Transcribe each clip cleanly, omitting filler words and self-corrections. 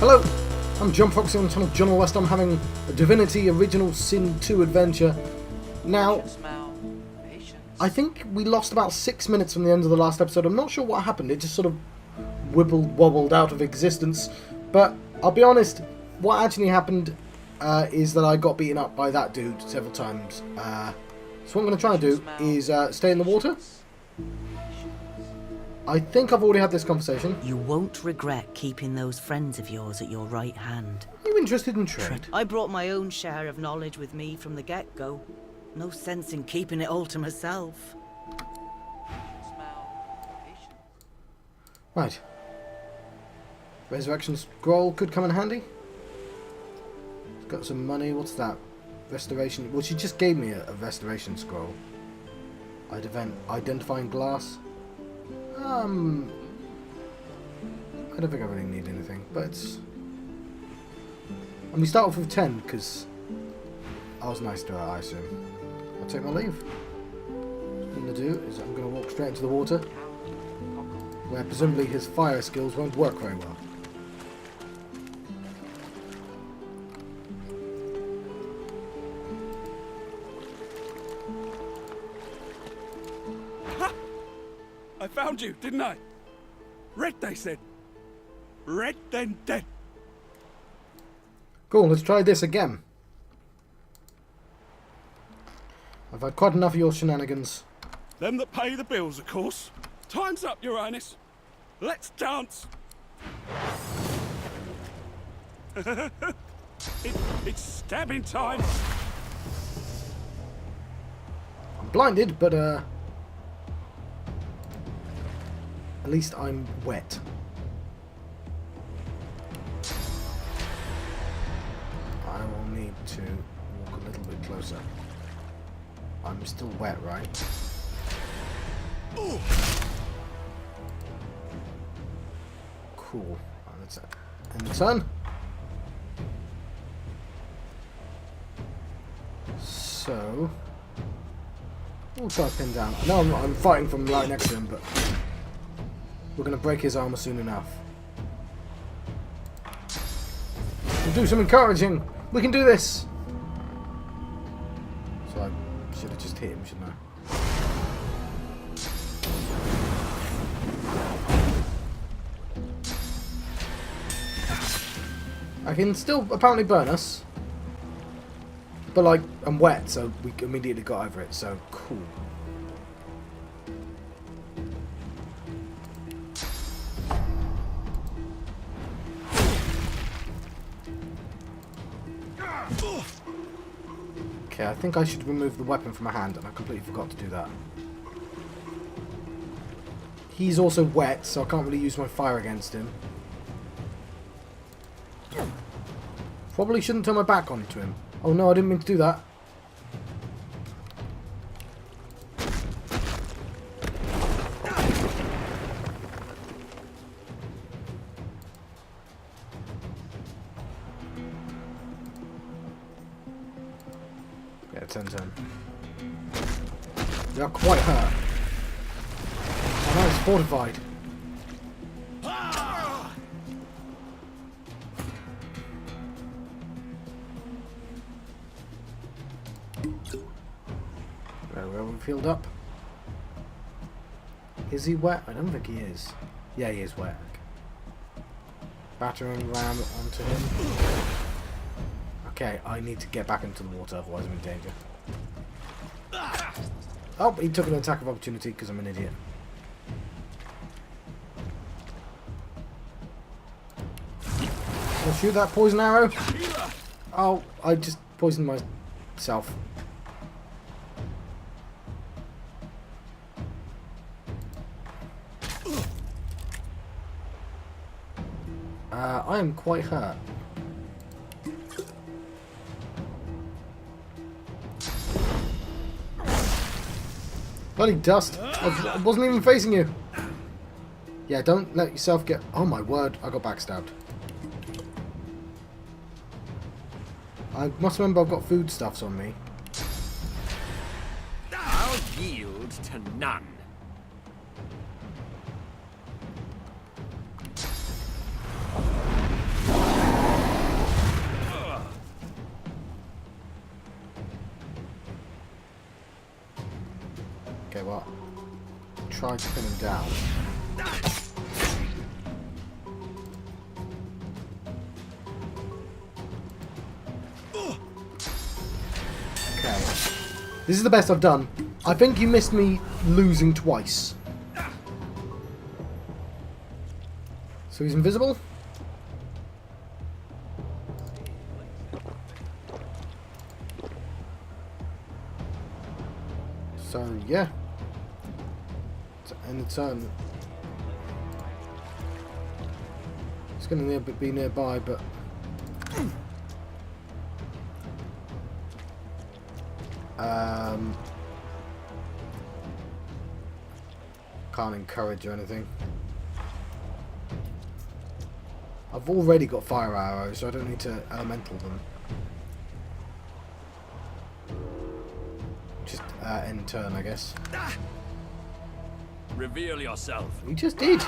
Hello, I'm John Foxy on the channel John West. I'm having a Divinity Original Sin 2 adventure. Now, I think we lost about 6 minutes from the end of the last episode. I'm not sure what happened. It just sort of wobbled out of existence. But I'll be honest, what actually happened is that I got beaten up by that dude several times. So what I'm going to try and do is stay in the water. I think I've already had this conversation. You won't regret keeping those friends of yours at your right hand. Are you interested in trade? I brought my own share of knowledge with me from the get-go. No sense in keeping it all to myself. Right. Resurrection scroll could come in handy. Got some money. What's that? Restoration. Well, she just gave me a restoration scroll. Identifying glass. I don't think I really need anything, but it's... And we start off with 10, because I was nice to her, I assume. I'll take my leave. What I'm going to do is I'm going to walk straight into the water, where presumably his fire skills won't work very well. I found you, didn't I? Red, they said. Red, then dead. Cool, let's try this again. I've had quite enough of your shenanigans. Them that pay the bills, of course. Time's up, Your Highness. Let's dance. It's stabbing time. I'm blinded, but at least I'm wet. I will need to walk a little bit closer. I'm still wet, right? Ooh. Cool. Right, let's end the turn. So we'll try to pin down. I know I'm fighting from right next to him, but we're going to break his armor soon enough. We'll do some encouraging. We can do this. So I should have just hit him, shouldn't I? I can still apparently burn us. But like, I'm wet, so we immediately got over it, so cool. Okay, I think I should remove the weapon from my hand, and I completely forgot to do that. He's also wet, so I can't really use my fire against him. Probably shouldn't turn my back onto him. Oh no, I didn't mean to do that. Yeah, 10-10. We are quite hurt. Oh no, it's fortified. Very well, we've healed up. Is he wet? I don't think he is. Yeah, he is wet. Battering ram onto him. Okay, I need to get back into the water, otherwise I'm in danger. Oh, he took an attack of opportunity because I'm an idiot. I'll shoot that poison arrow. Oh, I just poisoned myself. I am quite hurt. Bloody dust! I wasn't even facing you. Yeah, don't let yourself get... Oh my word, I got backstabbed. I must remember I've got foodstuffs on me. I'll yield to none. Okay, well, try to pin him down. Okay. This is the best I've done. I think you missed me losing twice. So he's invisible? So, yeah. To end the turn. It's going to be nearby, but... can't encourage or anything. I've already got fire arrows, so I don't need to elemental them. Just end turn, I guess. Reveal yourself. You just did.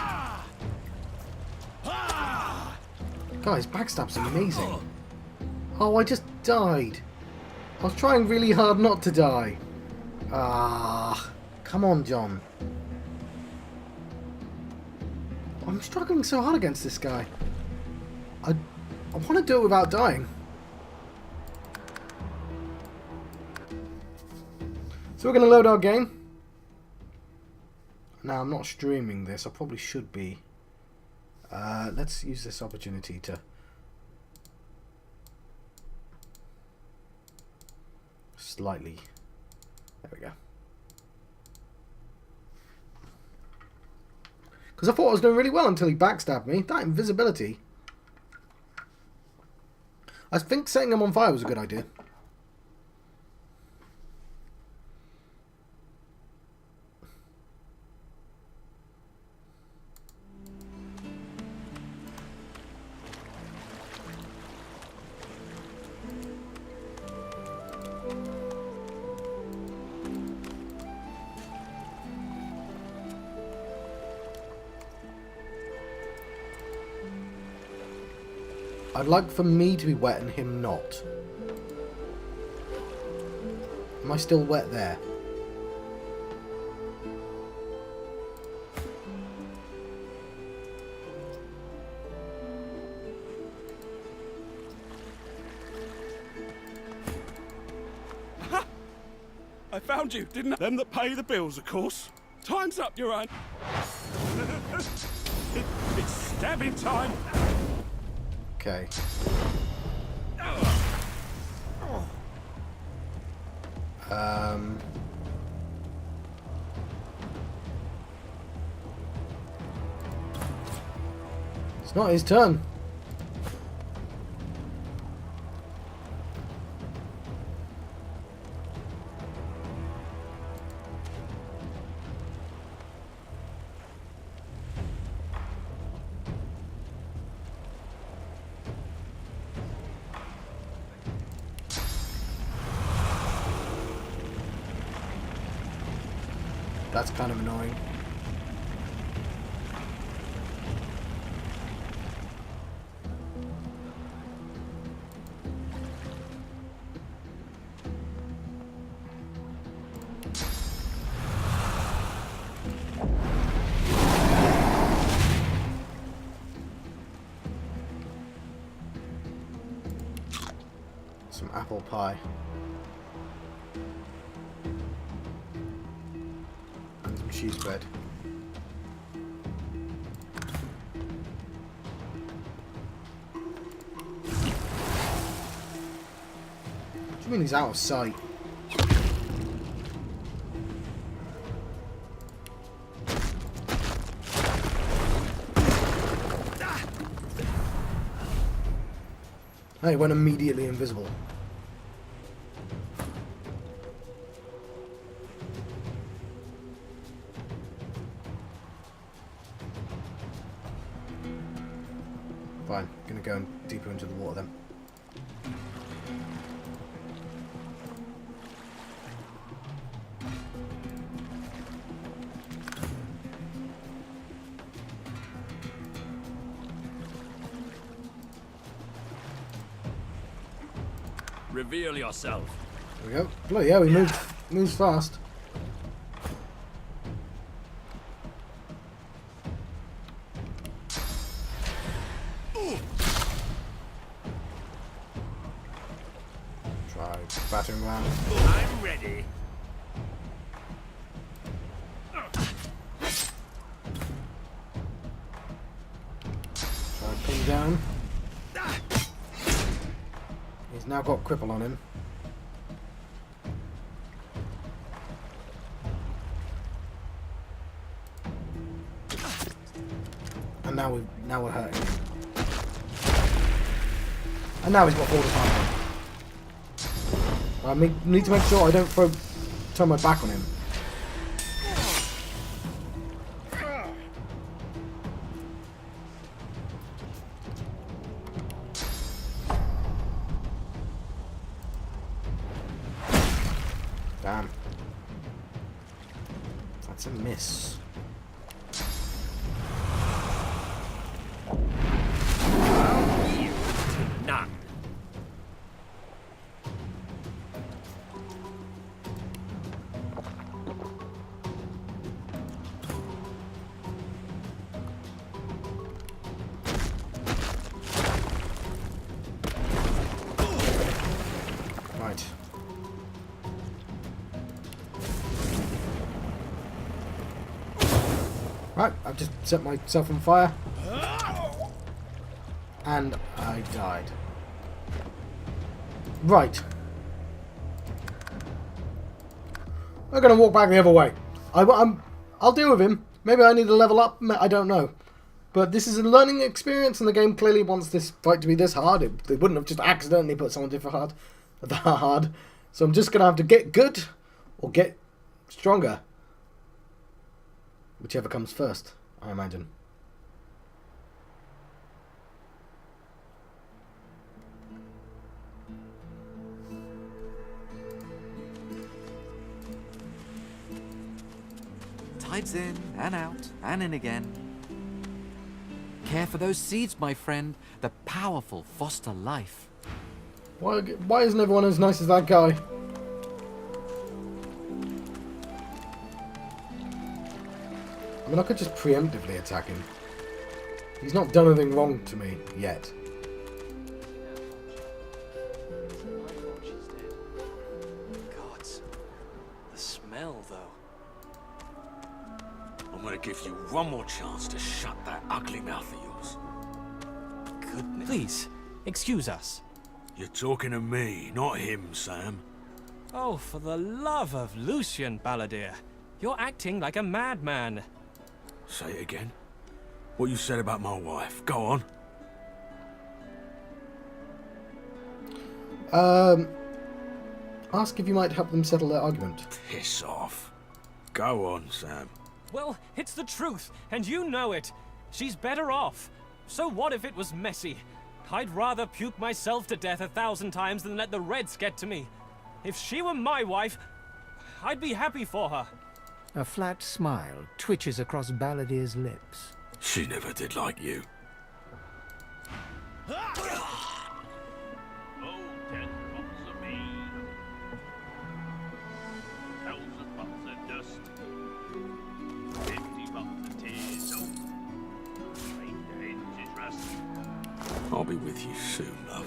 Guys, backstab's amazing. Oh, I just died. I was trying really hard not to die. Ah, come on, John. I'm struggling so hard against this guy. I want to do it without dying. So we're going to load our game. Now, I'm not streaming this. I probably should be. Let's use this opportunity to... slightly... There we go. Because I thought I was doing really well until he backstabbed me. That invisibility... I think setting him on fire was a good idea. I'd like for me to be wet and him not. Am I still wet there? I found you, didn't I? Them that pay the bills, of course. Time's up, Your Honor. It's stabbing time. Okay. It's not his turn. That's kind of annoying. Some apple pie. Cheese bread. What do you mean he's out of sight? Hey, he went immediately invisible. Fine, gonna go deeper into the water then. Reveal yourself. There we go. Bloody hell, he moves fast. battering ram. I'm ready. Try and pin down. He's now got cripple on him. And now we're hurting him. And now he's got 4 to 5. I need to make sure I don't turn my back on him. Damn. That's a miss. None. Right. Right, I've just set myself on fire. And I died. Right. I'm going to walk back the other way. I'll deal with him. Maybe I need to level up. I don't know. But this is a learning experience, and the game clearly wants this fight to be this hard. They wouldn't have just accidentally put someone that hard. So I'm just going to have to get good or get stronger. Whichever comes first, I imagine. Tides in and out and in again. Care for those seeds, my friend. The powerful foster life. Why isn't everyone as nice as that guy? I mean, I could just preemptively attack him. He's not done anything wrong to me yet. God, the smell, though. I'm gonna give you one more chance to shut that ugly mouth of yours. Goodness. Please, excuse us. You're talking to me, not him, Sam. Oh, for the love of Lucian, Balladeer. You're acting like a madman. Say it again. What you said about my wife. Go on. Ask if you might help them settle their argument. Piss off. Go on, Sam. Well, it's the truth, and you know it. She's better off. So what if it was messy? I'd rather puke myself to death 1,000 times than let the Reds get to me. If she were my wife, I'd be happy for her. A flat smile twitches across Balladeer's lips. She never did like you. Oh, 10 pots of mead. 1,000 pots of dust. 50 pots of tears. Oh, make the hinges rust. I'll be with you soon, love.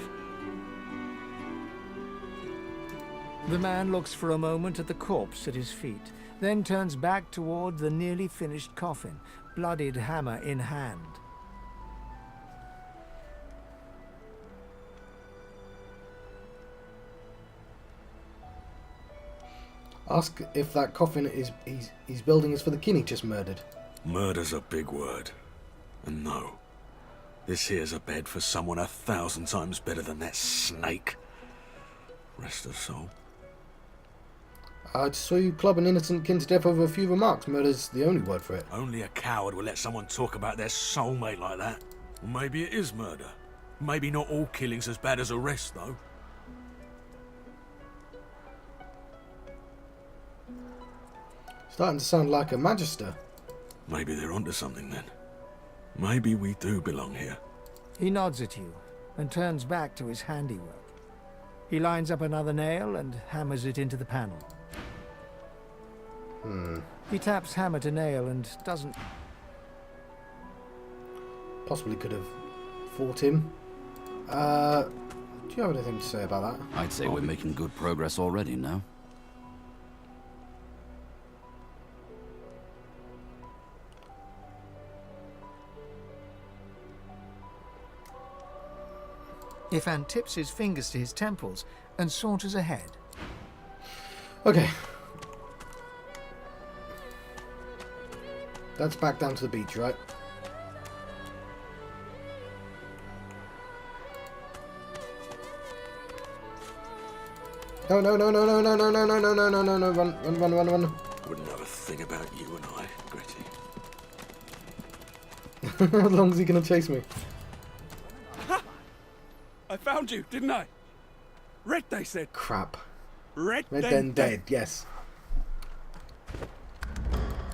The man looks for a moment at the corpse at his feet, then turns back toward the nearly finished coffin, bloodied hammer in hand. Ask if that coffin he's building is for the kin he just murdered. Murder's a big word. And no, this here's a bed for someone 1,000 times better than that snake. Rest her soul. I just saw you club an innocent kin to death over a few remarks. Murder's the only word for it. Only a coward will let someone talk about their soulmate like that. Well, maybe it is murder. Maybe not all killing's as bad as arrest, though. Starting to sound like a magister. Maybe they're onto something then. Maybe we do belong here. He nods at you and turns back to his handiwork. He lines up another nail and hammers it into the panel. He taps hammer to nail and doesn't... Possibly could have fought him. Do you have anything to say about that? I'd say we're making good progress already, no? Ifan tips his fingers to his temples and saunters ahead. Okay. That's back down to the beach, right? No, no, no, no, no, no, no, no, no, no, no, no, no, no, run, run, run, run, run. Wouldn't know a thing about you and I, Gritty. How long is he going to chase me? I found you, didn't I? Red, they said. Crap. Red, Red then dead, yes.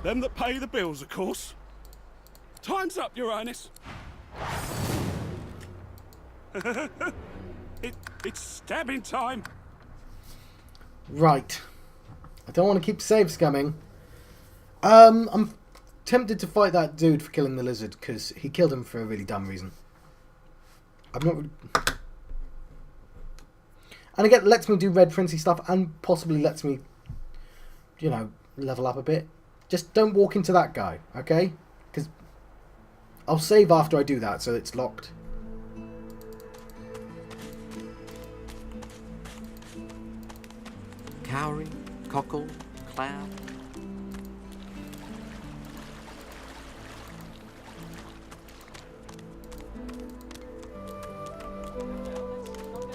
Them that pay the bills, of course. Time's up, Your Highness. It's stabbing time. Right. I don't want to keep save scamming. I'm tempted to fight that dude for killing the lizard, because he killed him for a really dumb reason. I'm not really... And again, it lets me do Red Princey stuff, and possibly lets me, you know, level up a bit. Just don't walk into that guy, okay? Because I'll save after I do that, so it's locked. Cowrie, cockle, cloud.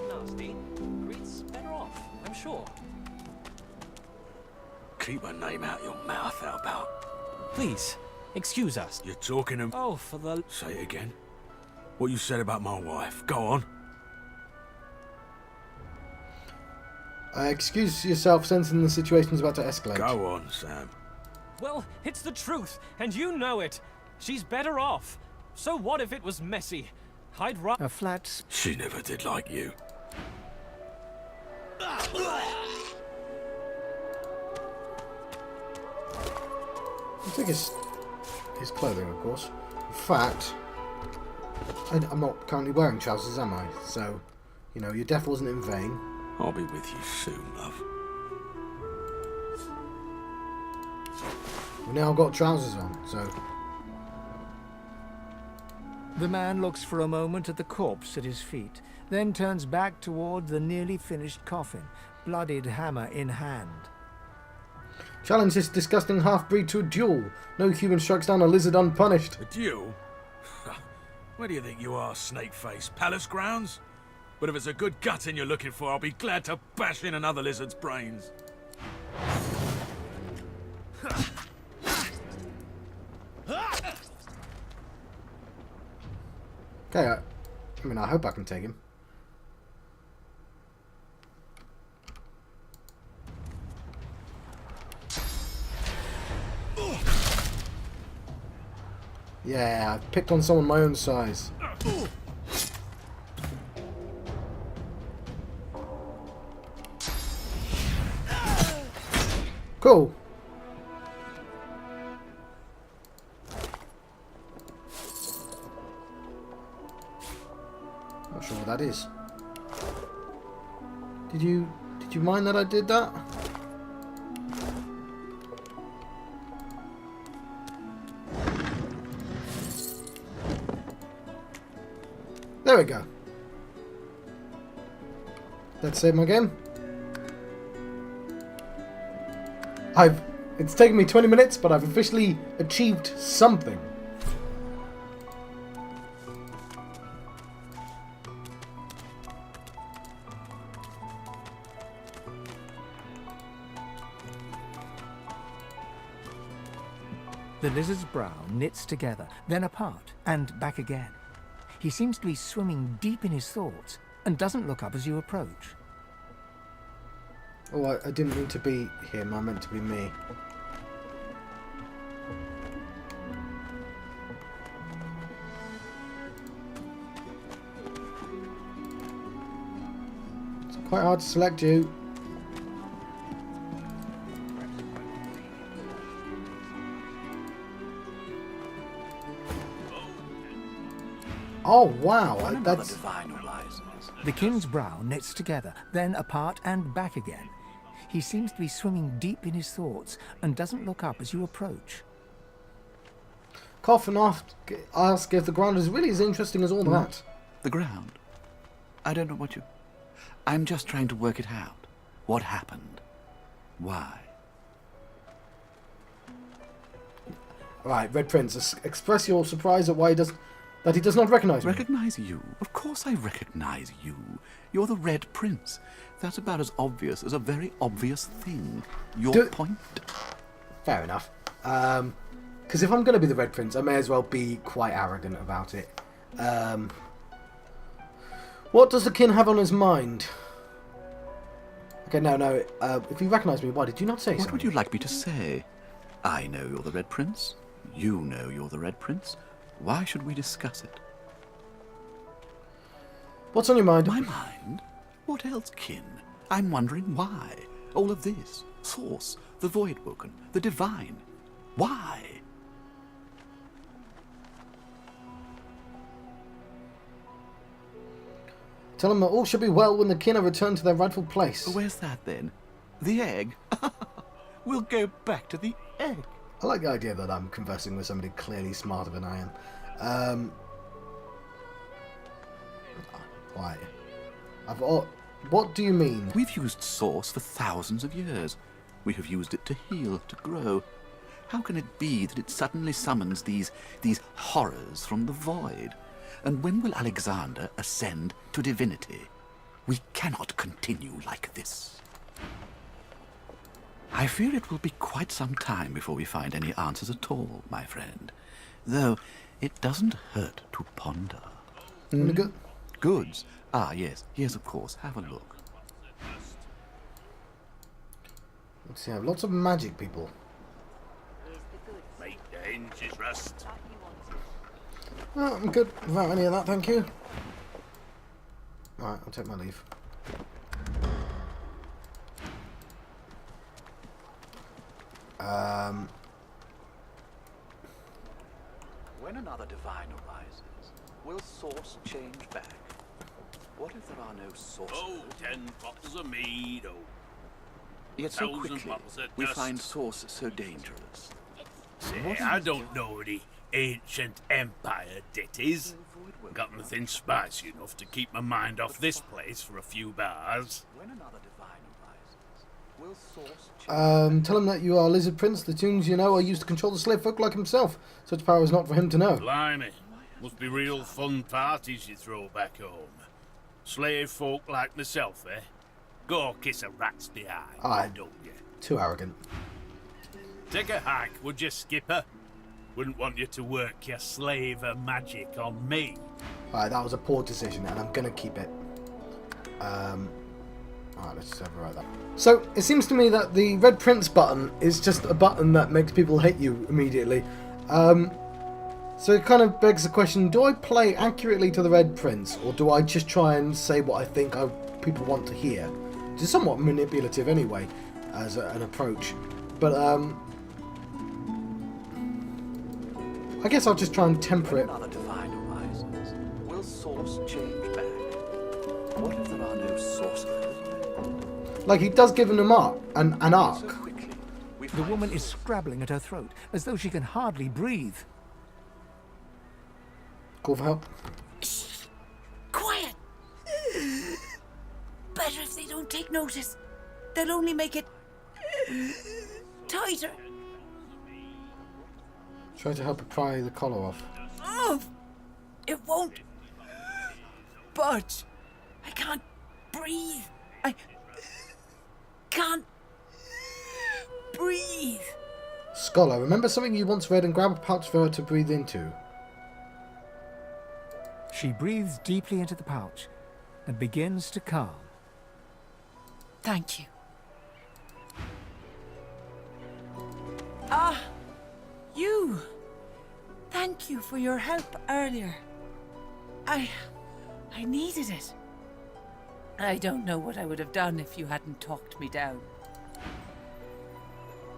Nasty. Greet's better off, I'm sure. Keep her name out your mouth, how about? Please, excuse us. You're talking to... Oh, for the... Say it again. What you said about my wife. Go on. Excuse yourself, sensing the situation's about to escalate. Go on, Sam. Well, it's the truth, and you know it. She's better off. So what if it was messy? I'd rather... A flat She never did like you. I think it's his clothing, of course. In fact, I'm not currently wearing trousers, am I? So, you know, your death wasn't in vain. I'll be with you soon, love. We've now got trousers on, so... The man looks for a moment at the corpse at his feet, then turns back toward the nearly finished coffin, bloodied hammer in hand. Challenge this disgusting half-breed to a duel. No human strikes down a lizard unpunished. A duel? Where do you think you are, snake-face? Palace grounds? But if it's a good gutting you're looking for, I'll be glad to bash in another lizard's brains. Okay, I mean, I hope I can take him. Yeah, I picked on someone my own size. Cool. Not sure what that is. Did you mind that I did that? There we go. Let's save my game. It's taken me 20 minutes, but I've officially achieved something. The lizard's brow knits together, then apart, and back again. He seems to be swimming deep in his thoughts, and doesn't look up as you approach. Oh, I didn't mean to be him, I meant to be me. It's quite hard to select you. Oh wow, One another that's... divine who lies in us. The kin's brow knits together, then apart and back again. He seems to be swimming deep in his thoughts and doesn't look up as you approach. Cough and ask if the ground is really as interesting as all that. The ground? I don't know what you... I'm just trying to work it out. What happened? Why? Right, Red Prince, express your surprise at why he does not recognize me. Recognize you? Of course I recognize you. You're the Red Prince. That's about as obvious as a very obvious thing. Your point? Fair enough. Because if I'm going to be the Red Prince, I may as well be quite arrogant about it. What does the kin have on his mind? Okay, no. If you recognize me, why did you not say something? What would you like me to say? I know you're the Red Prince. You know you're the Red Prince. Why should we discuss it? What's on your mind? My mind? What else, kin? I'm wondering why. All of this. Source, the Voidwoken, the Divine. Why? Tell them that all should be well when the kin are returned to their rightful place. Where's that then? The egg? We'll go back to the egg. I like the idea that I'm conversing with somebody clearly smarter than I am. Why? What do you mean? We've used Source for thousands of years. We have used it to heal, to grow. How can it be that it suddenly summons these horrors from the void? And when will Alexander ascend to divinity? We cannot continue like this. I fear it will be quite some time before we find any answers at all, my friend. Though it doesn't hurt to ponder. Goods? Ah, yes. Yes, of course. Have a look. Let's see, I have lots of magic people. Make the hinges rust. Oh, I'm good without any of that, thank you. Alright, I'll take my leave. When another divine arises, will Source change back? What if there are no sources? Oh, 10 bottles of mead, oh. Yet so 1,000 quickly, bottles of we dust. find Source so dangerous. Say, I don't know any ancient empire ditties. Got nothing spicy enough to keep my mind off this place for a few bars. When another divine arises, will Source Tell him that you are Lizard Prince. The tunes you know are used to control the slave folk like himself. Such power is not for him to know. Blimey, must be real fun parties you throw back home. Slave folk like myself, eh? Go kiss a rat's behind, Aye. don't you? Too arrogant. Take a hike, would you, Skipper? Wouldn't want you to work your slaver magic on me. Alright, that was a poor decision, and I'm gonna keep it. Alright, let's just overwrite that. So, it seems to me that the Red Prince button is just a button that makes people hate you immediately. So it kind of begs the question, do I play accurately to the Red Prince, or do I just try and say what I think people want to hear? Which is somewhat manipulative anyway, as an approach. But, I guess I'll just try and temper it. When another divine arises, will Source change back? What if there are no sorcerers? Like, he does give him an arc. So quickly, we The find woman is scrabbling at her throat, as though she can hardly breathe. Call for help. Quiet! Better if they don't take notice. They'll only make it tighter. Try to help her pry the collar off. Oh, it won't budge. I can't breathe. I can't breathe. Scholar, remember something you once read and grab a pouch for her to breathe into. She breathes deeply into the pouch and begins to calm. Thank you. Ah, you. Thank you for your help earlier. I needed it. I don't know what I would have done if you hadn't talked me down.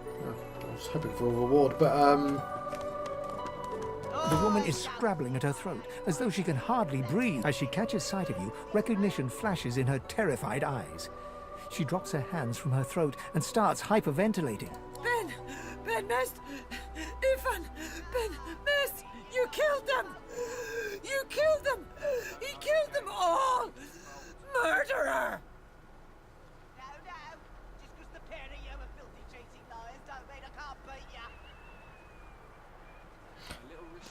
I was hoping for a reward, but The woman is scrabbling at her throat, as though she can hardly breathe. As she catches sight of you, recognition flashes in her terrified eyes. She drops her hands from her throat and starts hyperventilating. Ben-Mezd! Ifan! Ben-Mezd! You killed them! You killed them! He killed them all! Murderer! No, just 'cause the pair of you are filthy cheating liars don't mean I can't beat ya.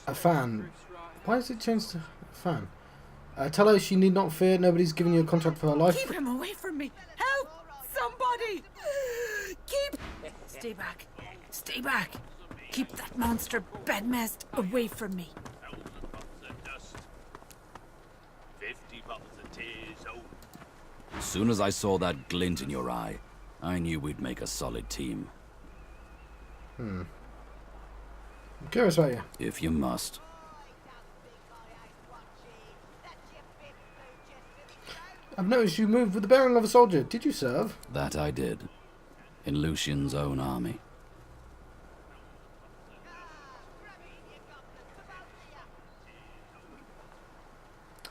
A fan. Why has it changed to fan? Tell her she need not fear. Nobody's giving you a contract for her life. Keep him away from me! Help! Somebody! Keep... Stay back. Stay back. Keep that monster ben-Mezd away from me. 50 bottles of tears, oh. As soon as I saw that glint in your eye, I knew we'd make a solid team. I'm curious about you. If you must. I've noticed you moved with the bearing of a soldier. Did you serve? That I did. In Lucian's own army.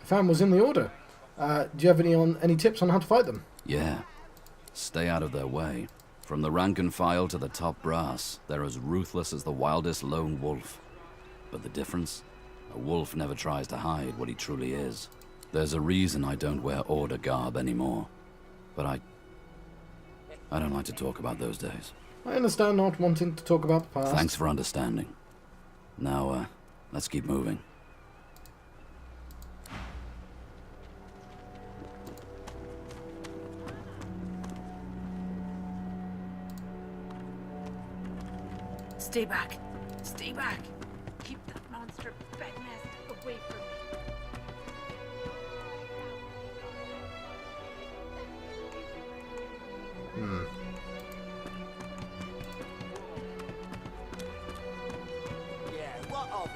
Fan was in the order. Do you have any tips on how to fight them? Yeah. Stay out of their way. From the rank and file to the top brass, they're as ruthless as the wildest lone wolf. But the difference? A wolf never tries to hide what he truly is. There's a reason I don't wear order garb anymore. But I don't like to talk about those days. I understand not wanting to talk about the past. Thanks for understanding. Now, let's keep moving. Stay back. Stay back. Keep that monster ben-Mezd away from me. Yeah, what of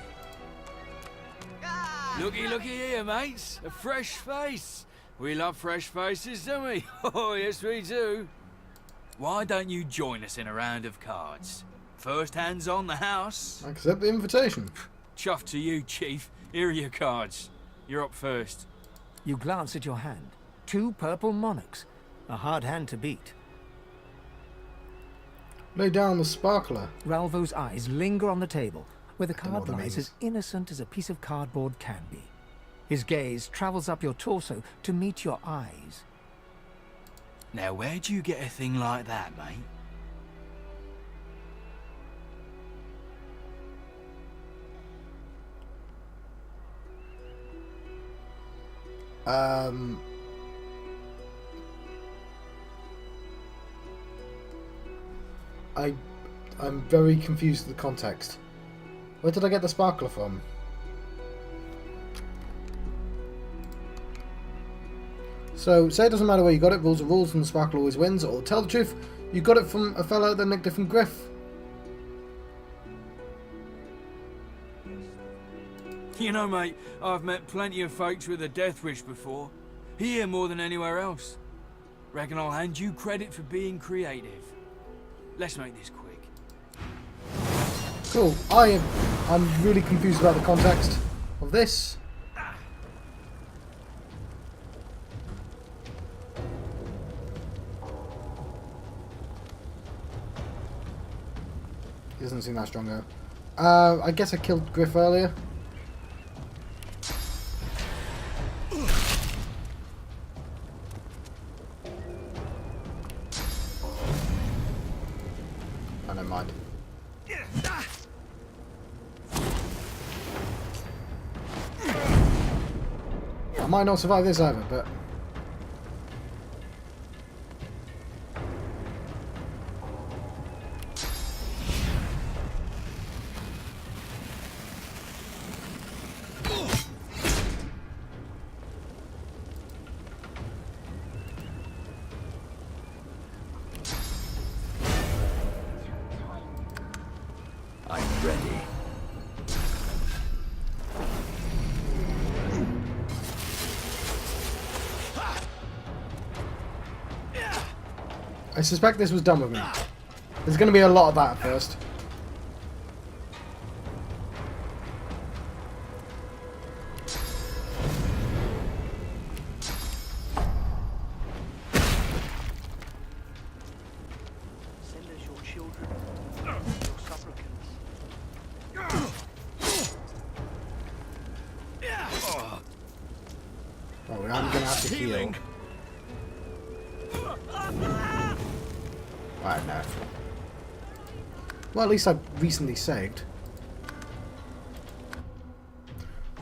it? Looky here, mates. A fresh face. We love fresh faces, don't we? Oh, yes, we do. Why don't you join us in a round of cards? First hands on the house. I accept the invitation. Chuff to you, Chief. Here are your cards. You're up first. You glance at your hand. 2 purple monarchs. A hard hand to beat. Lay down the sparkler. Ralvo's eyes linger on the table, where the I don't know card what that lies means. as innocent as a piece of cardboard can be. His gaze travels up your torso to meet your eyes. Now, where'd you get a thing like that, mate? I'm very confused with the context. Where did I get the sparkler from? So, say it doesn't matter where you got it, rules are rules and the sparkler always wins, or tell the truth, you got it from a fella that nicked it from Griff. You know, mate, I've met plenty of folks with a death wish before. Here more than anywhere else. Reckon I'll hand you credit for being creative. Let's make this quick. Cool. I'm really confused about the context of this. He doesn't seem that strong though. I guess I killed Griff earlier. Oh, never mind. I might not survive this either, but... I'm ready. I suspect this was done with me. There's going to be a lot of that at first. going to have to heal. Right, no. Well, at least I recently saved.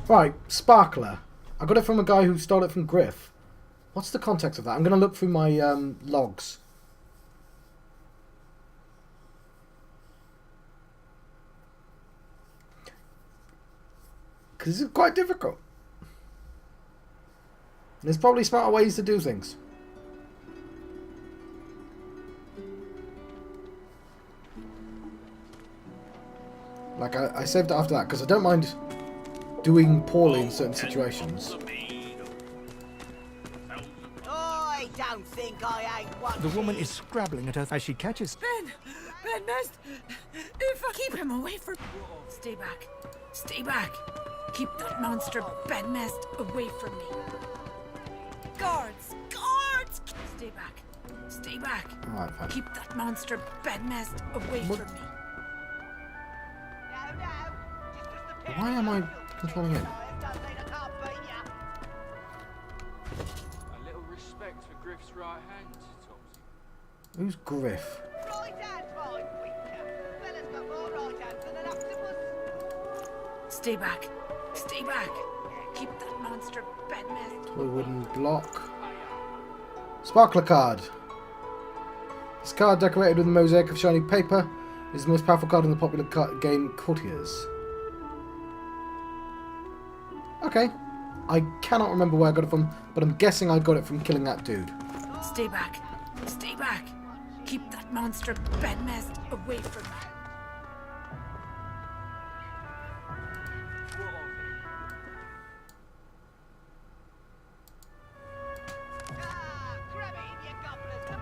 Right, Sparkler. I got it from a guy who stole it from Griff. What's the context of that? I'm going to look through my logs. Because it's quite difficult. There's probably smarter ways to do things. Like, I saved it after that, because I don't mind doing poorly in certain situations. I don't think I ain't one. The woman is scrabbling at her as she catches... Ben-Mezd, if I keep him away from... Stay back. Stay back. Keep that monster Ben-Mezd away from me. Guards! Guards! Stay back. Stay back. Alright, fine. Keep that monster Ben-Mezd away from me. Why am I controlling it? A little respect for Griff's right hand, Topsy. Who's Griff? Stay back. Stay back. Keep that monster Ben-Mezd. Toy wooden block. Sparkler card. This card, decorated with a mosaic of shiny paper, is the most powerful card in the popular game Courtiers. Okay. I cannot remember where I got it from, but I'm guessing I got it from killing that dude. Stay back. Stay back. Keep that monster Ben-Mezd away from me.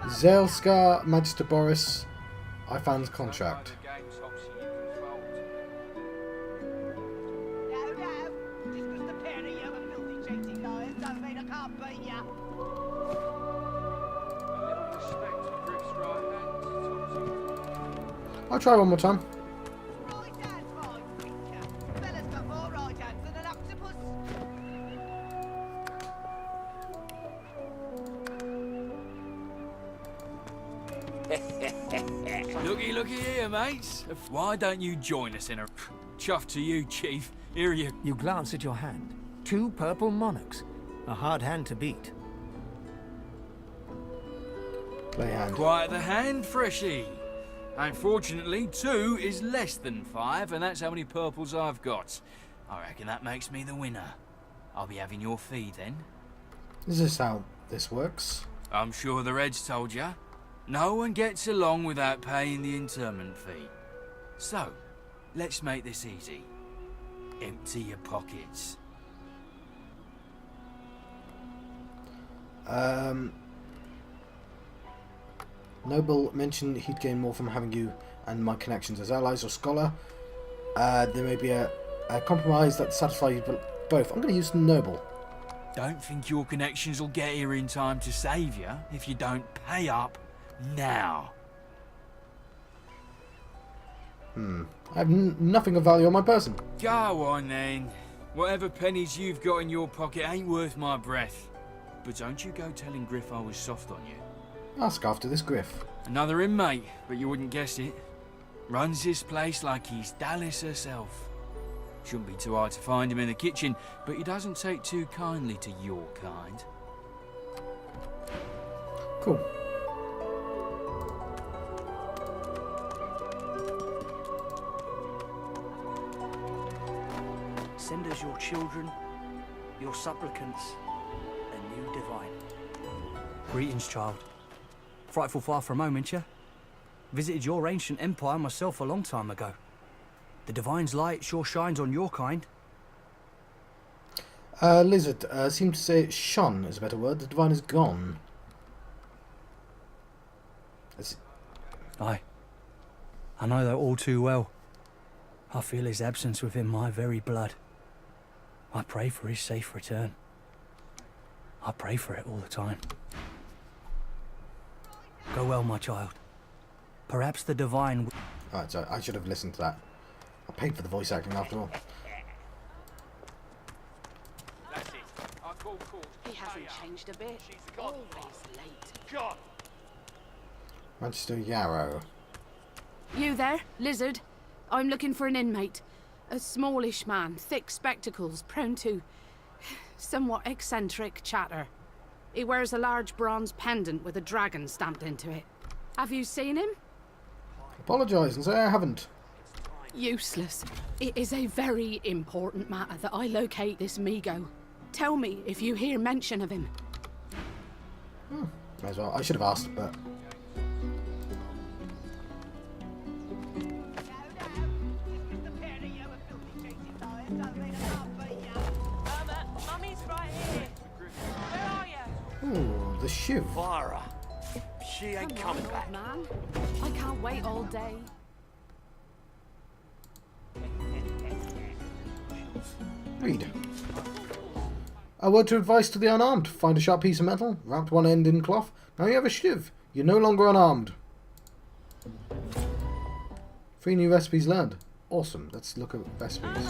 Zaleskar, Magister Boris, I found his contract. I'll try one more time. Looky here, mates. Why don't you join us in a... Chuff to you, Chief. Here you... You glance at your hand. 2 purple monarchs. A hard hand to beat. Play hand. Quite the hand, Freshy. Unfortunately, 2 is less than 5, and that's how many purples I've got. I reckon that makes me the winner. I'll be having your fee then. Is this how this works? I'm sure the Reds told you. No one gets along without paying the interment fee. So, let's make this easy. Empty your pockets. Noble mentioned he'd gain more from having you and my connections as allies or scholar. There may be a compromise that satisfies you both. I'm going to use Noble. Don't think your connections will get here in time to save you if you don't pay up now. I have nothing of value on my person. Go on then. Whatever pennies you've got in your pocket ain't worth my breath. But don't you go telling Griff I was soft on you. Ask after this Griff. Another inmate, but you wouldn't guess it. Runs this place like he's Dallas herself. Shouldn't be too hard to find him in the kitchen, but he doesn't take too kindly to your kind. Cool. Send us your children, your supplicants, a new divine. Greetings, child. Frightful far from home, ain't ya? Visited your ancient empire myself a long time ago. The divine's light sure shines on your kind. Lizard seemed to say shone is a better word. The divine is gone. Aye. I know that all too well. I feel his absence within my very blood. I pray for his safe return. I pray for it all the time. Go well, my child. Perhaps the divine... Alright, so I should have listened to that. I paid for the voice acting after all. That's it. I He hasn't changed a bit. Always late. God. Manchester Yarrow. You there, lizard? I'm looking for an inmate. A smallish man, thick spectacles, prone to somewhat eccentric chatter. He wears a large bronze pendant with a dragon stamped into it. Have you seen him? Apologise and say I haven't. Useless. It is a very important matter that I locate this Migo. Tell me if you hear mention of him. May as well. I should have asked, but... Ooh, the shiv. Clara. She ain't Come on, coming old back. man. I can't wait all day. Read. A word to advice to the unarmed. Find a sharp piece of metal, wrapped one end in cloth. Now you have a shiv. You're no longer unarmed. 3 new recipes learned. Awesome. Let's look at recipes.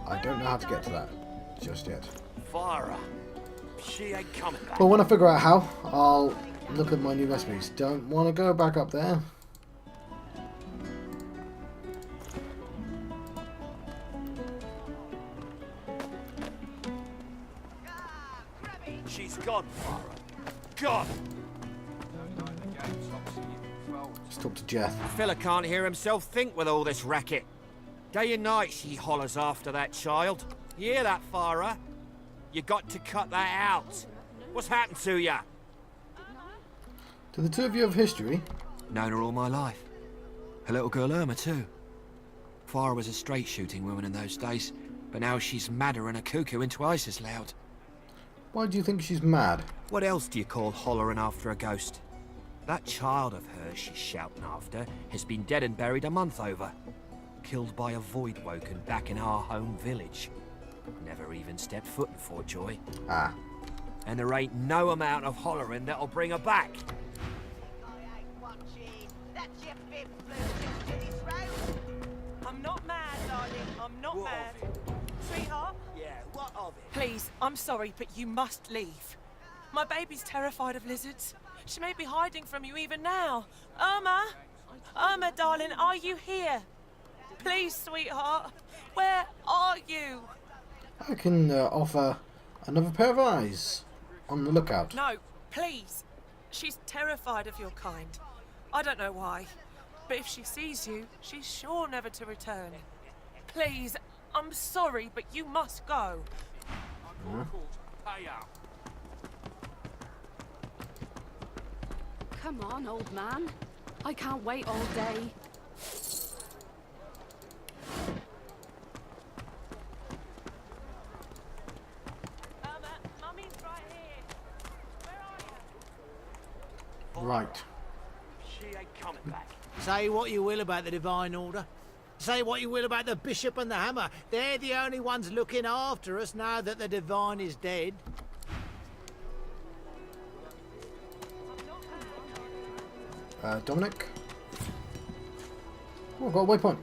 I don't know how to get to that just yet. Clara. She ain't coming back. But when I figure out how, I'll look at my new recipes. Don't want to go back up there. She's gone, Clara. Gone. Let's talk to Jeff. Fella can't hear himself think with all this racket. Day and night she hollers after that child. You hear that, Farah? You got to cut that out. What's happened to ya? Do the two of you have history? Known her all my life. Her little girl Irma too. Farah was a straight shooting woman in those days, but now she's madder than a cuckoo into ISIS loud. Why do you think she's mad? What else do you call hollering after a ghost? That child of hers she's shouting after has been dead and buried a month over. Killed by a void woken back in our home village. Never even stepped foot in Fort Joy. Ah. And there ain't no amount of hollering that'll bring her back. I'm not mad, darling. I'm not mad. Sweetheart? Yeah, what of it? Please, I'm sorry, but you must leave. My baby's terrified of lizards. She may be hiding from you even now. Irma! Irma, darling, are you here? Please, sweetheart. Where are you? I can offer another pair of eyes. On the lookout. No, please. She's terrified of your kind. I don't know why. But if she sees you, she's sure never to return. Please, I'm sorry, but you must go. Come on, old man. I can't wait all day. Mummy's right here. Where are you? Right. She ain't coming back. Say what you will about the Divine Order. Say what you will about the Bishop and the Hammer. They're the only ones looking after us now that the Divine is dead. Dominic? Oh, I've got a waypoint.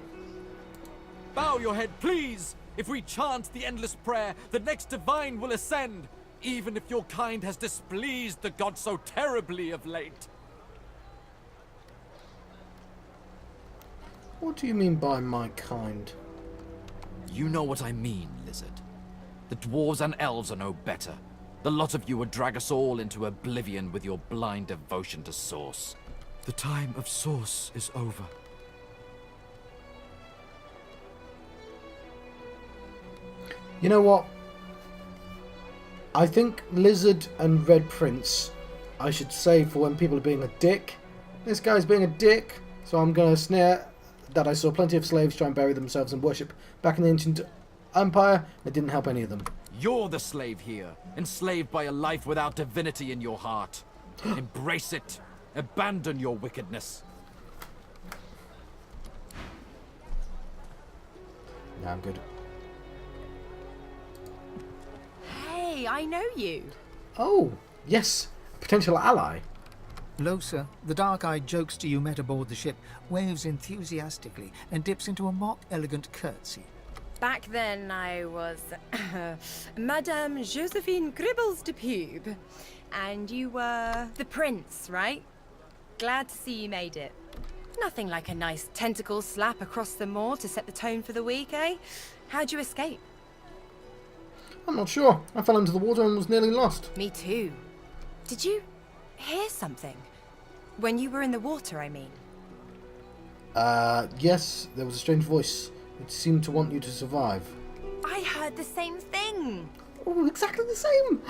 Bow your head, please! If we chant the endless prayer, the next divine will ascend, even if your kind has displeased the god so terribly of late. What do you mean by my kind? You know what I mean, lizard. The dwarves and elves are no better. The lot of you would drag us all into oblivion with your blind devotion to Source. The time of Source is over. You know what? I think Lizard and Red Prince, I should say for when people are being a dick. This guy's being a dick, so I'm going to sneer that I saw plenty of slaves try and bury themselves in worship back in the ancient empire. It didn't help any of them. You're the slave here, enslaved by a life without divinity in your heart. Embrace it. Abandon your wickedness. Yeah, I'm good. Hey, I know you. Oh, yes. Potential ally. Losa, the dark-eyed jokester you met aboard the ship, waves enthusiastically and dips into a mock elegant curtsy. Back then I was Madame Josephine Gribbles de Pube. And you were the prince, right? Glad to see you made it. Nothing like a nice tentacle slap across the moor to set the tone for the week, eh? How'd you escape? I'm not sure. I fell into the water and was nearly lost. Me too. Did you hear something? When you were in the water, I mean. Yes, there was a strange voice. It seemed to want you to survive. I heard the same thing. Oh, exactly the same.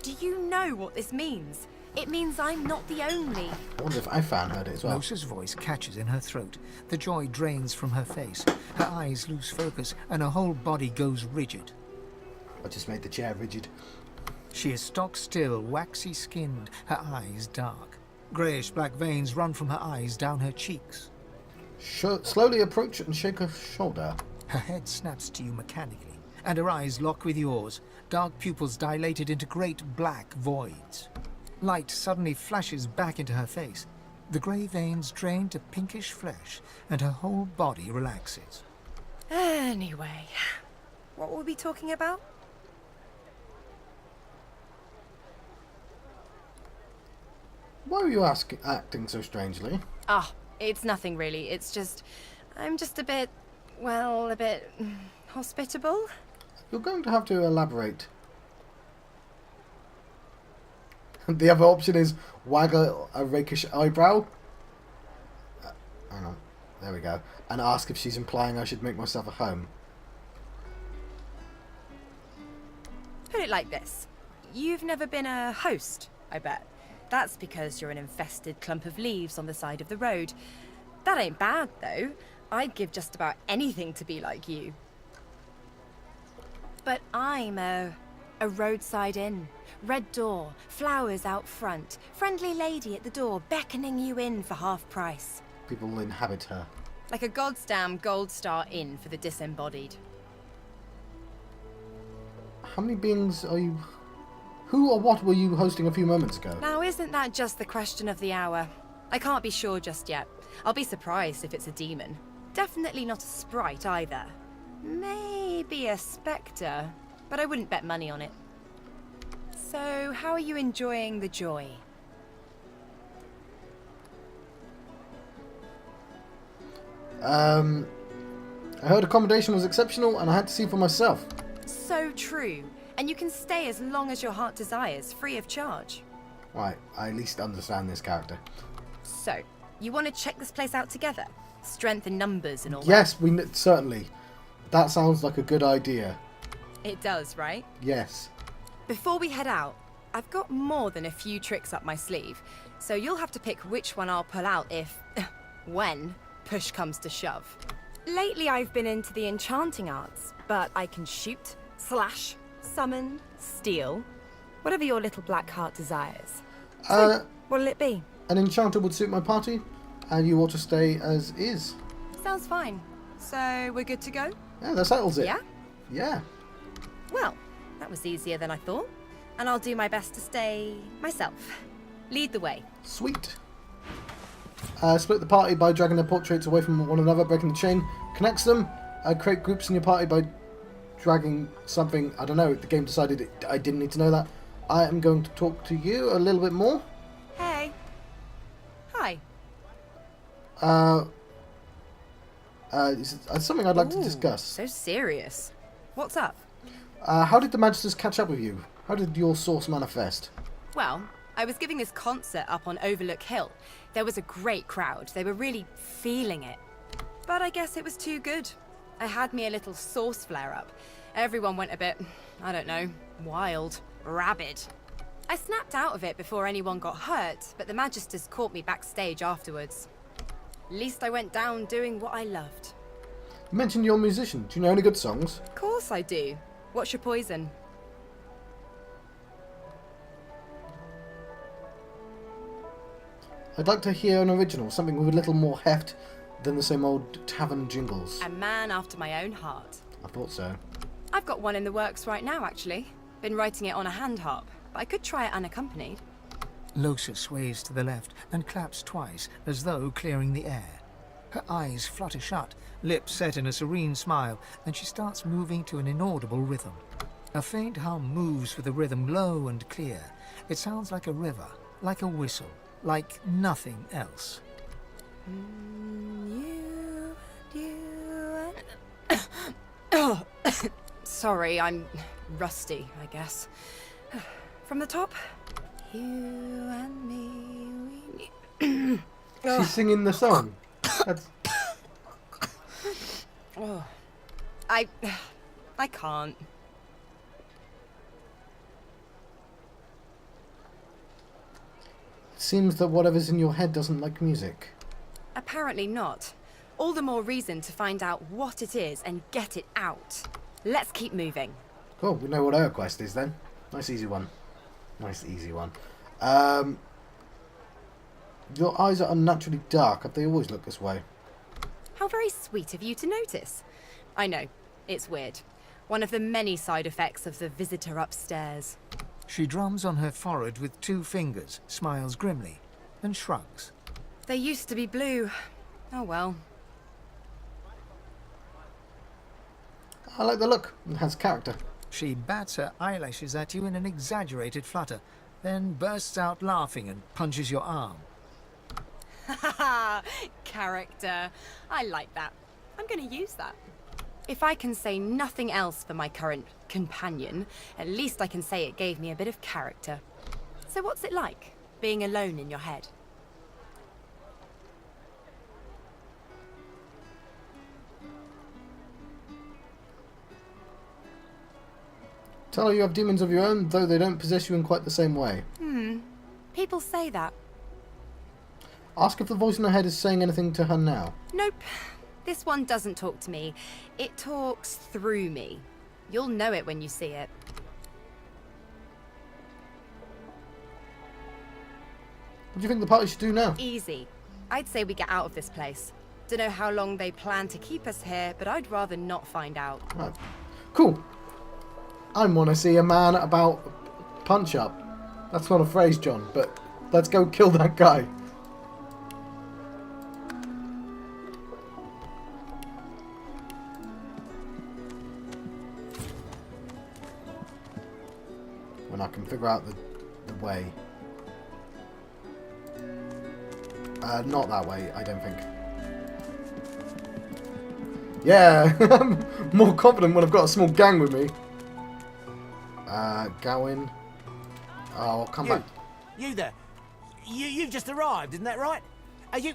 Do you know what this means? It means I'm not the only. I wonder if Ifan heard it as well. Losa's voice catches in her throat. The joy drains from her face. Her eyes lose focus, and her whole body goes rigid. I just made the chair rigid. She is stock still, waxy skinned, her eyes dark. Greyish black veins run from her eyes down her cheeks. Slowly approach and shake her shoulder. Her head snaps to you mechanically, and her eyes lock with yours, dark pupils dilated into great black voids. Light suddenly flashes back into her face. The grey veins drain to pinkish flesh, and her whole body relaxes. Anyway, what were we talking about? Why were you acting so strangely? Ah, it's nothing really. It's just... I'm just a bit... well, a bit... hospitable? You're going to have to elaborate. The other option is wag a rakish eyebrow. Hang on. There we go. And ask if she's implying I should make myself at home. Put it like this. You've never been a host, I bet. That's because you're an infested clump of leaves on the side of the road. That ain't bad, though. I'd give just about anything to be like you. But I'm a roadside inn. Red door, flowers out front, friendly lady at the door beckoning you in for half price. People will inhabit her. Like a goddamn gold star inn for the disembodied. How many beings are you... Who or what were you hosting a few moments ago? Now, isn't that just the question of the hour? I can't be sure just yet. I'll be surprised if it's a demon. Definitely not a sprite either. Maybe a spectre, but I wouldn't bet money on it. So, how are you enjoying the joy? I heard accommodation was exceptional and I had to see for myself. So true. And you can stay as long as your heart desires, free of charge. Right, I at least understand this character. So, you want to check this place out together? Strength in numbers and all Yes, certainly. That sounds like a good idea. that? It does, right? Yes. Before we head out, I've got more than a few tricks up my sleeve, so you'll have to pick which one I'll pull out if... when push comes to shove. Lately I've been into the enchanting arts, but I can shoot, slash, summon, steal, whatever your little black heart desires. So, what'll it be? An enchanter would suit my party, and you ought to stay as is. Sounds fine. So, we're good to go? Yeah, that settles it. Yeah? Yeah. Well, that was easier than I thought, and I'll do my best to stay myself. Lead the way. Sweet. Split the party by dragging their portraits away from one another, breaking the chain. Connects them. Create groups in your party by dragging something. I don't know. The game decided I didn't need to know that. I am going to talk to you a little bit more. Hey. Hi. It's something I'd like to discuss. So serious. What's up? How did the Magisters catch up with you? How did your source manifest? Well, I was giving this concert up on Overlook Hill. There was a great crowd. They were really feeling it. But I guess it was too good. I had me a little source flare-up. Everyone went a bit, I don't know, wild, rabid. I snapped out of it before anyone got hurt, but the Magisters caught me backstage afterwards. At least I went down doing what I loved. You mentioned you're a musician. Do you know any good songs? Of course I do. What's your poison? I'd like to hear an original, something with a little more heft than the same old tavern jingles. A man after my own heart. I thought so. I've got one in the works right now, actually. Been writing it on a hand harp, but I could try it unaccompanied. Losa sways to the left and claps twice, as though clearing the air. Her eyes flutter shut, lips set in a serene smile, and she starts moving to an inaudible rhythm. A faint hum moves with a rhythm low and clear. It sounds like a river, like a whistle, like nothing else. Oh, sorry, I'm rusty, I guess. From the top. You and me, we... She's singing the song. That's... Oh, I can't. Seems that whatever's in your head doesn't like music. Apparently not. All the more reason to find out what it is and get it out. Let's keep moving. Cool, we know what our quest is then. Nice easy one. Nice easy one. Your eyes are unnaturally dark. Have they always looked this way? How very sweet of you to notice. I know, it's weird. One of the many side effects of the visitor upstairs. She drums on her forehead with 2 fingers, smiles grimly, and shrugs. They used to be blue. Oh well. I like the look. It has character. She bats her eyelashes at you in an exaggerated flutter, then bursts out laughing and punches your arm. Haha, character. I like that. I'm going to use that. If I can say nothing else for my current companion, at least I can say it gave me a bit of character. So what's it like, being alone in your head? Tell her you have demons of your own, though they don't possess you in quite the same way. People say that. Ask if the voice in her head is saying anything to her now. Nope. This one doesn't talk to me. It talks through me. You'll know it when you see it. What do you think the party should do now? Easy. I'd say we get out of this place. Don't know how long they plan to keep us here, but I'd rather not find out. Right. Cool. I want to see a man about punch up. That's not a phrase, John, but let's go kill that guy. When I can figure out the way. Not that way, I don't think. Yeah, I'm more confident when I've got a small gang with me. Gawain. Oh, I'll come back. You there. You've just arrived, isn't that right? Are you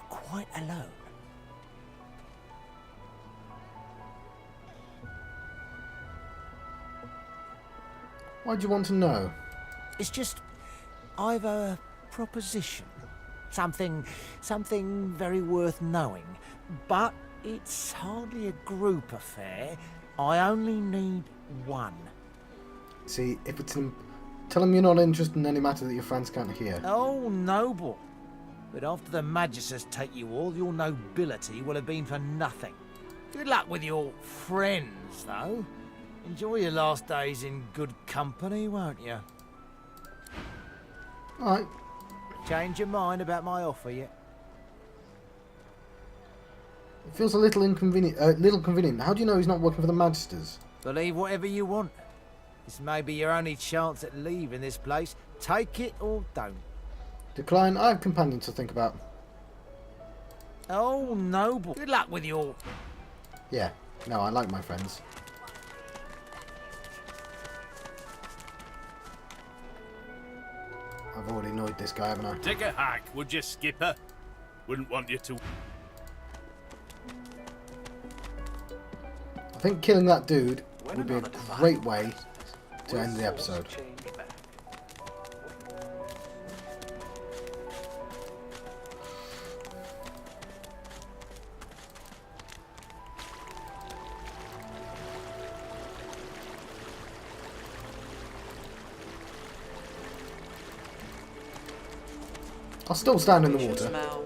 quite alone? Why'd you want to know? It's just, I've a proposition. Something very worth knowing. But it's hardly a group affair. I only need one. See, if it's tell him you're not interested in any matter that your friends can't hear. Oh, noble. But after the Magisters take you all, your nobility will have been for nothing. Good luck with your friends, though. Enjoy your last days in good company, won't you? Alright. Change your mind about my offer yet? It feels a little convenient. How do you know he's not working for the Magisters? Believe whatever you want. This may be your only chance at leaving this place. Take it or don't. Decline. I have companions to think about. Oh, noble. Good luck with your... Yeah. No, I like my friends. I've already annoyed this guy, haven't I? Take a hack, would you, Skipper? Wouldn't want you to... I think killing that dude would be a great way to end the episode. I'll still stand in the water.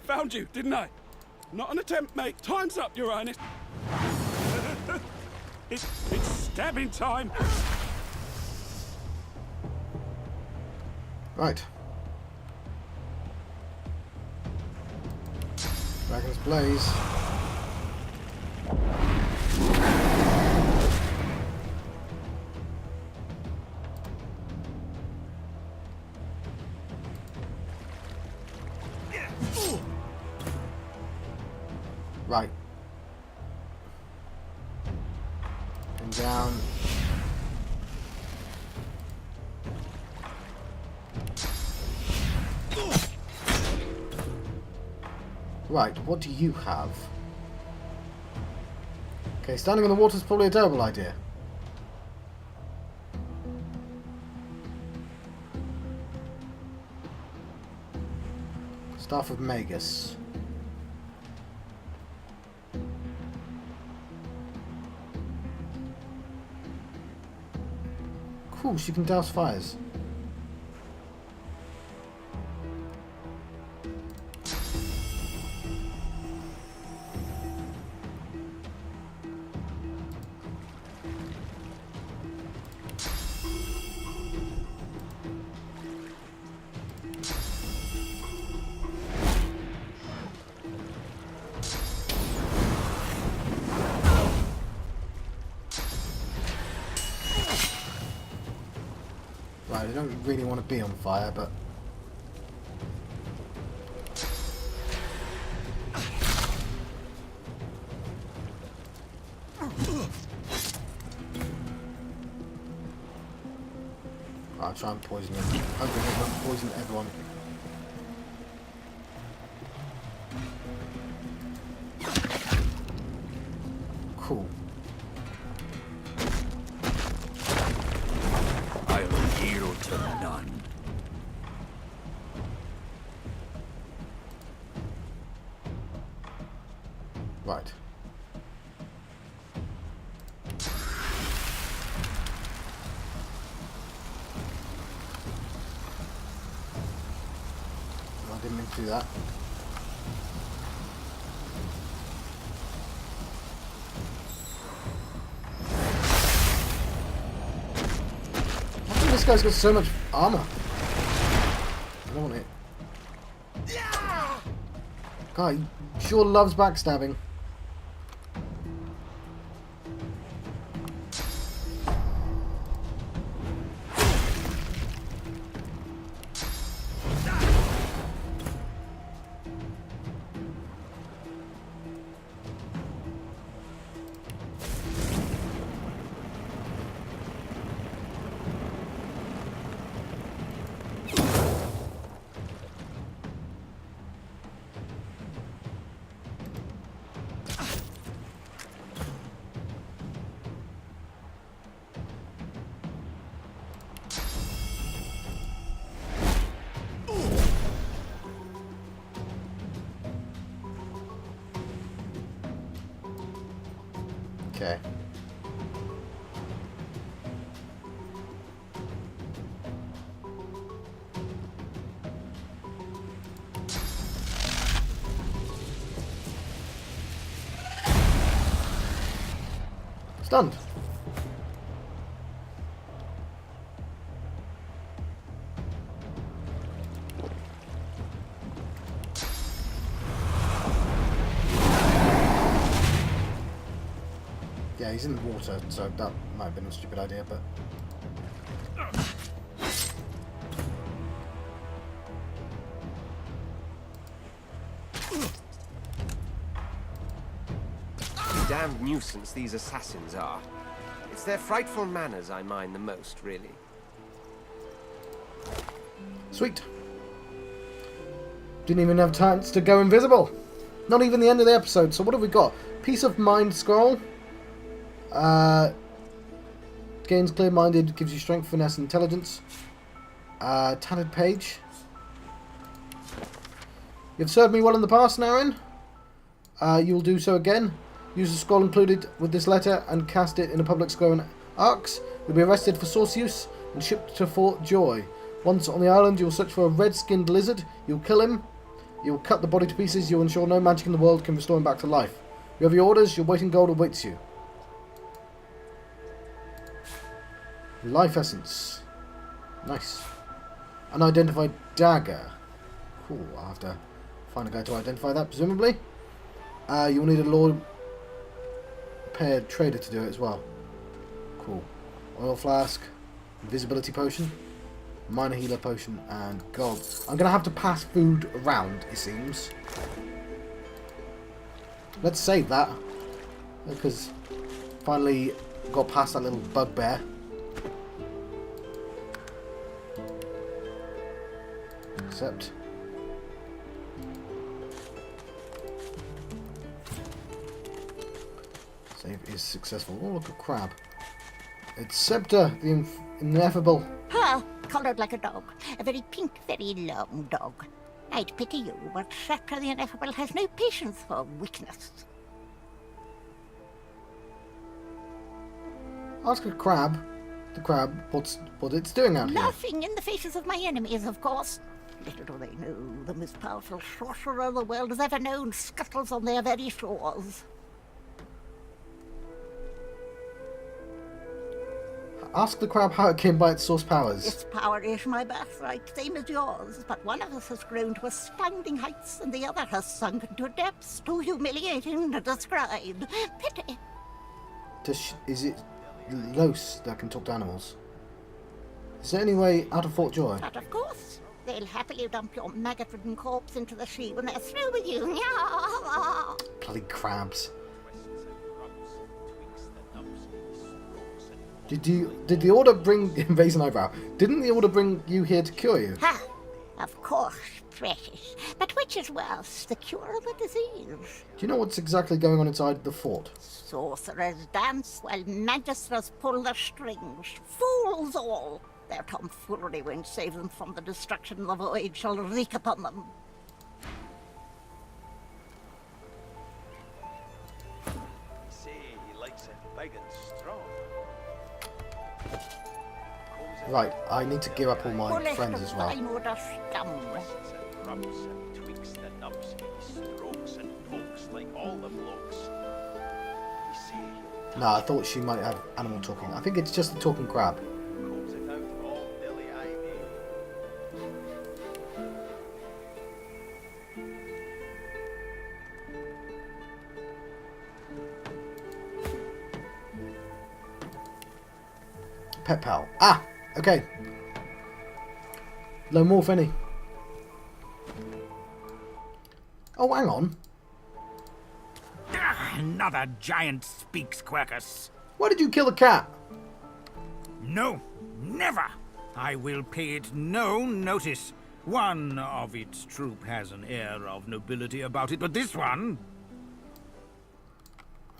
I found you, didn't I? Not an attempt, mate. Time's up, Your Highness. It's stabbing time. Right. Dragon's Blaze. Right. And down. Right, what do you have? Okay, standing in the water is probably a terrible idea. Staff of Magus. Cool, she can douse fires. Right, I don't really want to be on fire, but... I'll try and poison him. Hopefully it won't poison everyone. Cool. I'll yield to none. Right. I didn't mean to do that. How come this guy's got so much armor? I don't want it. God, he sure loves backstabbing. Okay. Stunned. Yeah, he's in the water, so that might have been a stupid idea, but... Damned nuisance these assassins are. It's their frightful manners I mind the most, really. Sweet. Didn't even have chance to go invisible. Not even the end of the episode. So what have we got? Peace of Mind scroll. Gains clear-minded, gives you strength, finesse, and intelligence. Tattered page. You've served me well in the past, Naren. You will do so again. Use the scroll included with this letter and cast it in a public square in Arx. You'll be arrested for source use and shipped to Fort Joy. Once on the island, you'll search for a red-skinned lizard. You'll kill him. You will cut the body to pieces. You will ensure no magic in the world can restore him back to life. You have your orders. Your weight in gold awaits you. Life essence. Nice. Unidentified dagger. Cool. I'll have to find a guy to identify that, presumably. You'll need a law-paired trader to do it as well. Cool. Oil flask. Invisibility potion. Minor healer potion. And gold. I'm going to have to pass food around, it seems. Let's save that. Because finally got past that little bugbear. Accept. Save is successful. Oh, look, a crab. It's Scepter, the ineffable. Ah, coloured like a dog. A very pink, very long dog. I'd pity you, but Scepter the Ineffable has no patience for weakness. Ask a crab. The crab, what it's doing out here. Laughing in the faces of my enemies, of course. Little do they know, the most powerful sorcerer the world has ever known scuttles on their very shores. Ask the crab how it came by its source powers. Its power is my birthright, same as yours, but one of us has grown to astounding heights, and the other has sunk to depths too humiliating to describe. Pity. Is it Los that can talk to animals? Is there any way out of Fort Joy? But of course. They'll happily dump your maggot-ridden corpse into the sea when they're through with you. Bloody crabs. Did the order bring... Raise an eyebrow. Didn't the order bring you here to cure you? Ha! Of course, precious. But which is worse, the cure or the disease? Do you know what's exactly going on inside the fort? Sorcerers dance while magisters pull the strings. Fools all! Their tomfoolery won't save them from the destruction the void shall wreak upon them. Say he likes it big and strong. Right, I need to gear up all my friends as well. Rubs and tweaks the nubs, he strokes and pokes like all the blokes. You say No, I thought she might have animal talking. I think it's just the talking crab. combs it out all dilly ivy. Pet pal. Ah! Okay. Low morph any. Oh, hang on. Another giant speaks, Quercus. Why did you kill the cat? No, never. I will pay it no notice. One of its troop has an air of nobility about it, but this one...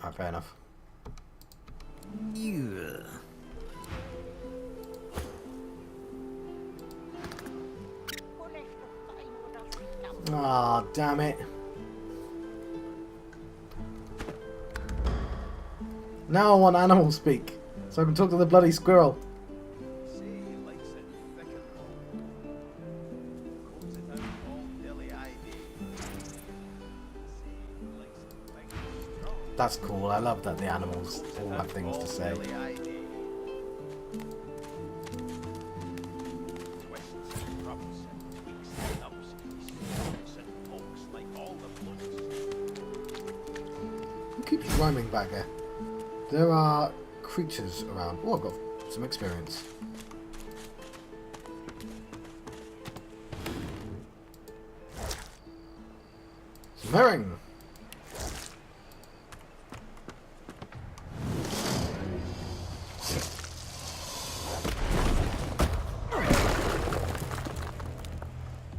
Ah, fair enough. Yeah. Ah, damn it. Now I want animal speak, so I can talk to the bloody squirrel. Say he likes it thick and long. Combs it out all dilly ivy. Say he likes it big and strong. That's cool. I love that the animals all have things to say. Dilly ivy. Who keeps rhyming back there? There are creatures around. Oh, I've got some experience. Some herring.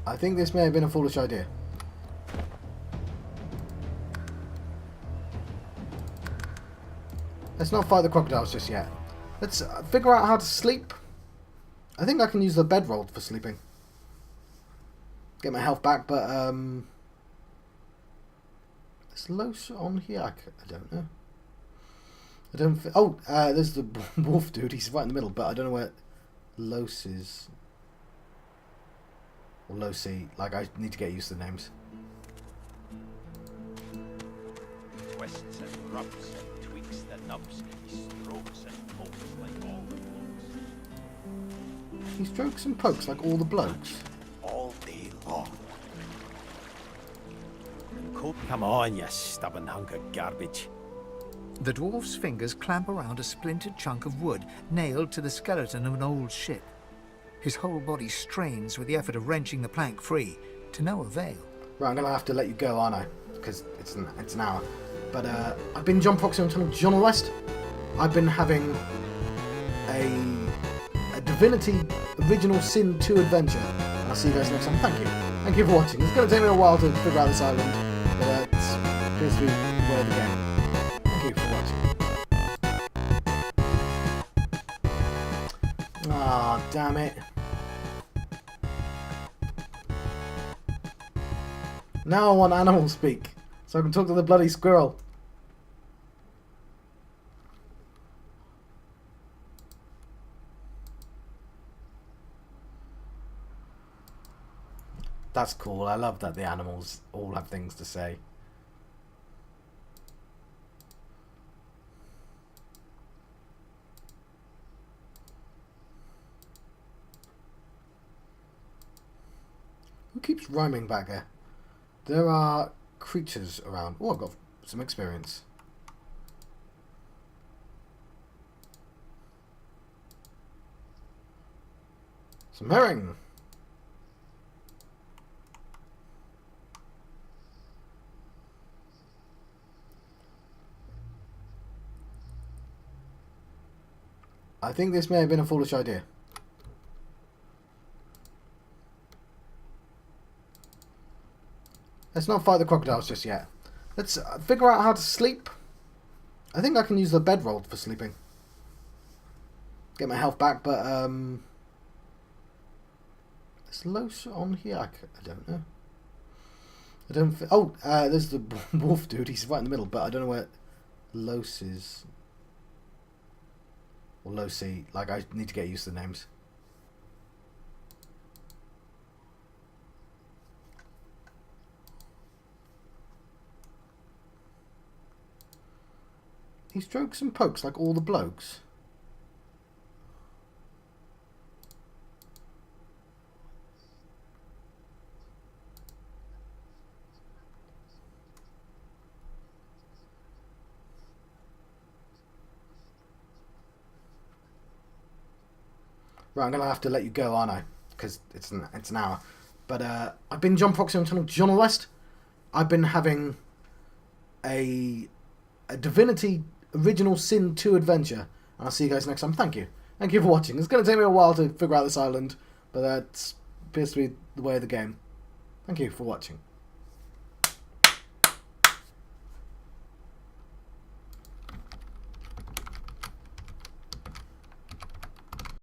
I think this may have been a foolish idea. Let's not fight the crocodiles just yet. Let's figure out how to sleep. I think I can use the bedroll for sleeping. Get my health back, but is Los on here? I don't know. I don't. Oh, there's the wolf dude. He's right in the middle, but I don't know where Los is. Or Losi. Like, I need to get used to the names. twists and rubs and tweaks the nubs. He strokes and pokes like all the blokes. He strokes and pokes like all the blokes. All day long. Come on, you stubborn hunk of garbage. The dwarf's fingers clamp around a splintered chunk of wood nailed to the skeleton of an old ship. His whole body strains with the effort of wrenching the plank free, to no avail. Right, I'm going to have to let you go, aren't I? Because it's an hour. But I've been John Proxy on Channel John West. I've been having a Divinity Original Sin 2 adventure. I'll see you guys next time. Thank you. Thank you for watching. It's going to take me a while to figure out this island, but it appears to be the way of the game. Thank you for watching. Ah, damn it. Now I want animal speak, so I can talk to the bloody squirrel. That's cool. I love that the animals all have things to say. Who keeps rhyming back there? There are creatures around. Oh, I've got some experience. Some herring. I think this may have been a foolish idea. Let's not fight the crocodiles just yet. Let's figure out how to sleep. I think I can use the bedroll for sleeping. Get my health back, but is Los on here? I don't know. I don't. Oh, there's the wolf dude. He's right in the middle, but I don't know where Los is. Or Losi. Like, I need to get used to the names. He strokes and pokes like all the blokes. Right, I'm going to have to let you go, aren't I? Because it's an hour. But I've been John Proxy on Channel John West. I've been having a Divinity Original Sin 2 adventure. And I'll see you guys next time. Thank you. Thank you for watching. It's going to take me a while to figure out this island. But that appears to be the way of the game. Thank you for watching.